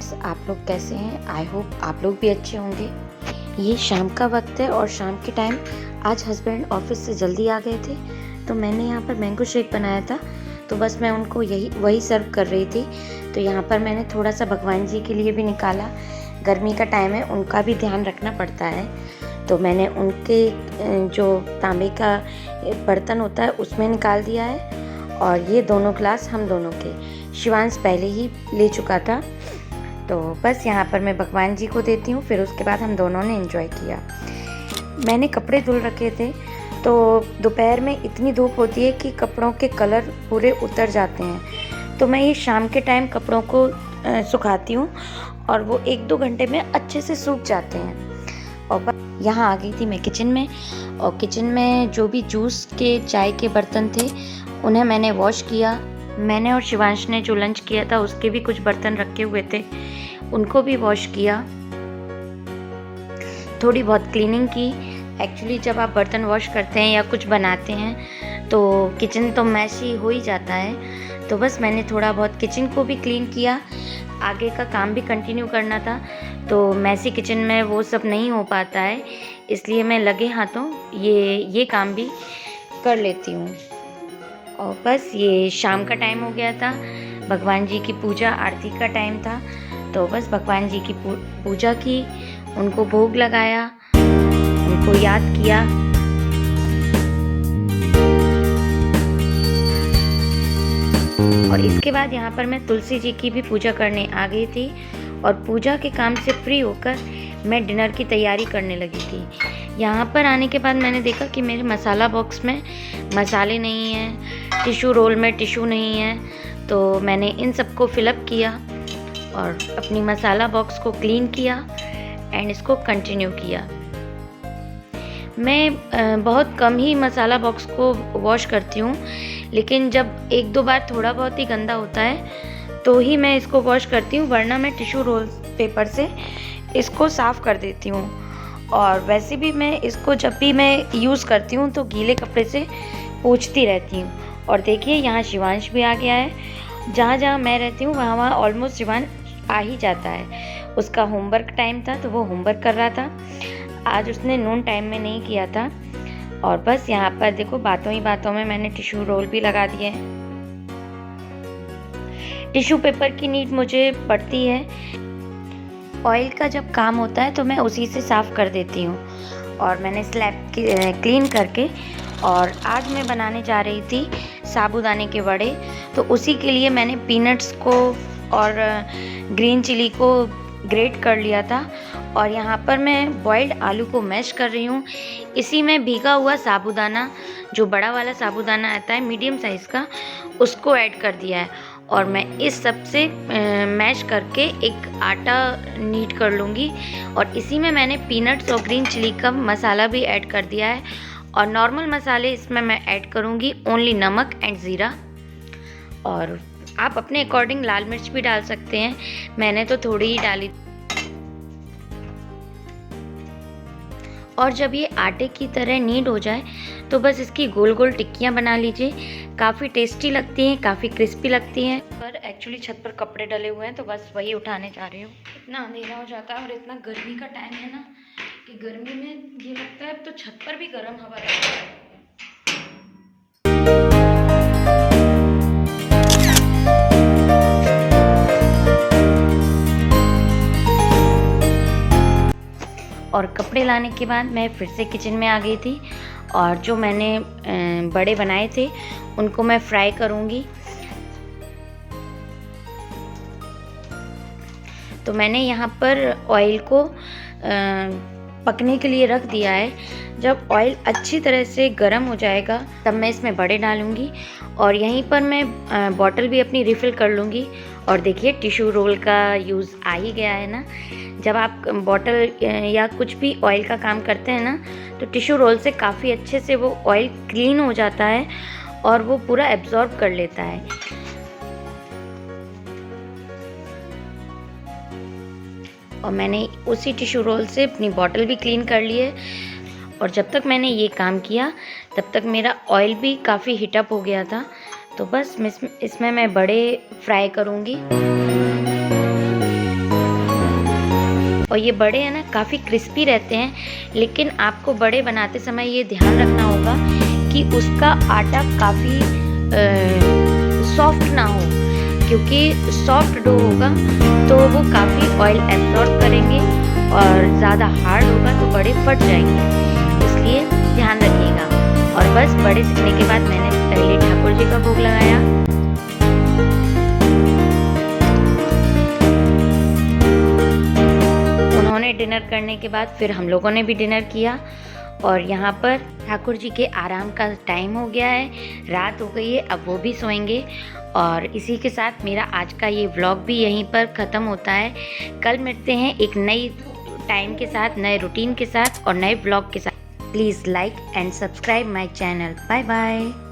Friends, आप लोग कैसे हैं? आई होप आप लोग भी अच्छे होंगे। ये शाम का वक्त है और शाम के टाइम आज हस्बैंड ऑफिस से जल्दी आ गए थे, तो मैंने यहाँ पर मैंगो शेक बनाया था। तो बस मैं उनको वही सर्व कर रही थी। तो यहाँ पर मैंने थोड़ा सा भगवान जी के लिए भी निकाला। गर्मी का टाइम है, उनका भी ध्यान रखना पड़ता है, तो मैंने उनके जो तांबे का बर्तन होता है उसमें निकाल दिया है। और ये दोनों ग्लास हम दोनों के, शिवांश पहले ही ले चुका था, तो बस यहाँ पर मैं भगवान जी को देती हूँ। फिर उसके बाद हम दोनों ने एंजॉय किया। मैंने कपड़े धुल रखे थे, तो दोपहर में इतनी धूप होती है कि कपड़ों के कलर पूरे उतर जाते हैं, तो मैं ये शाम के टाइम कपड़ों को सुखाती हूँ और वो 1-2 घंटे में अच्छे से सूख जाते हैं। और यहाँ आ गई थी मैं किचन में, और किचन में जो भी जूस के चाय के बर्तन थे उन्हें मैंने वॉश किया। मैंने और शिवांश ने जो लंच किया था उसके भी कुछ बर्तन रखे हुए थे, उनको भी वॉश किया। थोड़ी बहुत क्लीनिंग की। एक्चुअली जब आप बर्तन वॉश करते हैं या कुछ बनाते हैं तो किचन तो मैसी हो ही जाता है, तो बस मैंने थोड़ा बहुत किचन को भी क्लीन किया। आगे का काम भी कंटिन्यू करना था, तो मैसी किचन में वो सब नहीं हो पाता है, इसलिए मैं लगे हाथों ये काम भी कर लेती हूँ। और बस ये शाम का टाइम हो गया था, भगवान जी की पूजा आरती का टाइम था, तो बस भगवान जी की पूजा की, उनको भोग लगाया, उनको याद किया। और इसके बाद यहाँ पर मैं तुलसी जी की भी पूजा करने आ गई थी, और पूजा के काम से फ्री होकर मैं डिनर की तैयारी करने लगी थी। यहाँ पर आने के बाद मैंने देखा कि मेरे मसाला बॉक्स में मसाले नहीं हैं, टिशू रोल में टिशू नहीं है, तो मैंने इन सबको फिलअप किया और अपनी मसाला बॉक्स को क्लीन किया एंड इसको कंटिन्यू किया। मैं बहुत कम ही मसाला बॉक्स को वॉश करती हूँ, लेकिन जब 1-2 बार थोड़ा बहुत ही गंदा होता है तो ही मैं इसको वॉश करती हूँ, वरना मैं टिशू रोल पेपर से इसको साफ़ कर देती हूँ। और वैसे भी मैं इसको जब भी मैं यूज़ करती हूँ तो गीले कपड़े से पोंछती रहती हूँ। और देखिए यहाँ शिवांश भी आ गया है। जहाँ जहाँ मैं रहती हूँ वहाँ वहाँ ऑलमोस्ट शिवांश आ ही जाता है। उसका होमवर्क टाइम था तो वो होमवर्क कर रहा था, आज उसने नून टाइम में नहीं किया था। और बस यहाँ पर देखो बातों ही बातों में मैंने टिश्यू रोल भी लगा दिए हैं। टिश्यू पेपर की नीड मुझे पड़ती है, ऑयल का जब काम होता है तो मैं उसी से साफ़ कर देती हूँ। और मैंने स्लैब क्लीन करके, और आज मैं बनाने जा रही थी साबूदाने के वड़े, तो उसी के लिए मैंने पीनट्स को और ग्रीन चिली को ग्रेट कर लिया था। और यहाँ पर मैं बॉइल्ड आलू को मैश कर रही हूँ। इसी में भीगा हुआ साबूदाना, जो बड़ा वाला साबूदाना आता है मीडियम साइज़ का, उसको ऐड कर दिया है। और मैं इस सब से मैश करके एक आटा नीड कर लूँगी। और इसी में मैंने पीनट्स और ग्रीन चिली का मसाला भी ऐड कर दिया है। और नॉर्मल मसाले इसमें मैं ऐड करूँगी ओनली नमक एंड ज़ीरा। और आप अपने अकॉर्डिंग लाल मिर्च भी डाल सकते हैं, मैंने तो थोड़ी ही डाली। और जब ये आटे की तरह नीड हो जाए तो बस इसकी गोल गोल टिक्कियाँ बना लीजिए। काफ़ी टेस्टी लगती हैं, काफ़ी क्रिस्पी लगती हैं। पर एक्चुअली छत पर कपड़े डले हुए हैं तो बस वही उठाने जा रही हूँ। इतना अंधेरा हो जाता है और इतना गर्मी का टाइम है ना कि गर्मी में ये लगता है अब तो छत पर भी गर्म हवा लगती है। और कपड़े लाने के बाद मैं फिर से किचन में आ गई थी, और जो मैंने बड़े बनाए थे उनको मैं फ्राई करूँगी। तो मैंने यहाँ पर ऑयल को पकने के लिए रख दिया है। जब ऑयल अच्छी तरह से गर्म हो जाएगा तब मैं इसमें बड़े डालूँगी, और यहीं पर मैं बॉटल भी अपनी रिफ़िल कर लूँगी। और देखिए टिश्यू रोल का यूज़ आ ही गया है ना। जब आप बॉटल या कुछ भी ऑयल का काम करते हैं ना, तो टिश्यू रोल से काफ़ी अच्छे से वो ऑयल क्लीन हो जाता है और वो पूरा एब्जॉर्ब कर लेता है। और मैंने उसी टिश्यू रोल से अपनी बॉटल भी क्लीन कर ली है। और जब तक मैंने ये काम किया तब तक मेरा ऑयल भी काफ़ी हीटअप हो गया था। तो बस इसमें मैं बड़े फ्राई करूँगी। और ये बड़े हैं ना काफ़ी क्रिस्पी रहते हैं, लेकिन आपको बड़े बनाते समय ये ध्यान रखना होगा कि उसका आटा काफ़ी सॉफ्ट ना हो, क्योंकि सॉफ्ट डो होगा तो वो काफ़ी ऑयल एब्जॉर्ब करेंगे और ज़्यादा हार्ड होगा तो बड़े फट जाएंगे, इसलिए ध्यान रखिएगा। और बस बड़े सिकने के बाद मैंने पहले ठाकुर जी का भोग लगाया। उन्होंने डिनर करने के बाद फिर हम लोगों ने भी डिनर किया और यहाँ पर ठाकुर जी के आराम का टाइम हो गया है, रात हो गई है, अब वो भी सोएंगे। और इसी के साथ मेरा आज का ये व्लॉग भी यहीं पर ख़त्म होता है। कल मिलते हैं एक नई टाइम के साथ, नए रूटीन के साथ और नए व्लॉग के साथ। Please like and subscribe my channel. Bye bye.